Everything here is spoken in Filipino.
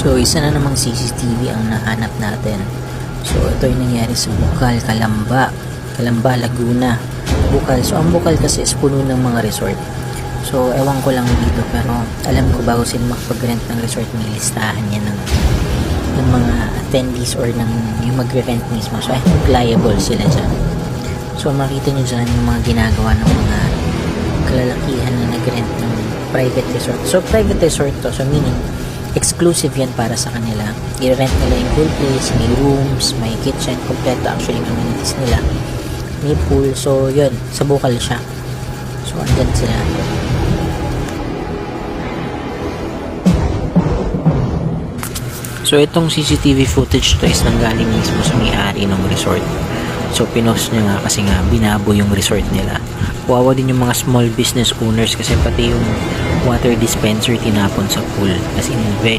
So, isa na namang CCTV ang nahanap natin. So, ito yung nangyari sa Bukal, Calamba, Laguna. Bukal. So, ang Bukal kasi is puno ng mga resort. So, ewan ko lang dito, pero alam ko bago sila makapag-rent ng resort, may listahan yan ng mga attendees or ng yung magre-rent mismo. So, I think liable sila dyan. So, makita nyo dyan yung mga ginagawa ng mga kalalakihan na nag-rent ng private resort. So, private resort to. So, meaning, exclusive yan para sa kanila. I-rent nila yung whole place, may rooms, may kitchen, kompleto actually yung amenities nila. May pool. So, yun. Sa Bukal siya. So, andyan sila. So, itong CCTV footage to is nanggaling mismo sa may-ari ng resort. So, pinost niya nga kasi nga binabo yung resort nila. Wawa din yung mga small business owners kasi pati yung water dispenser tinapon sa pool. As in, very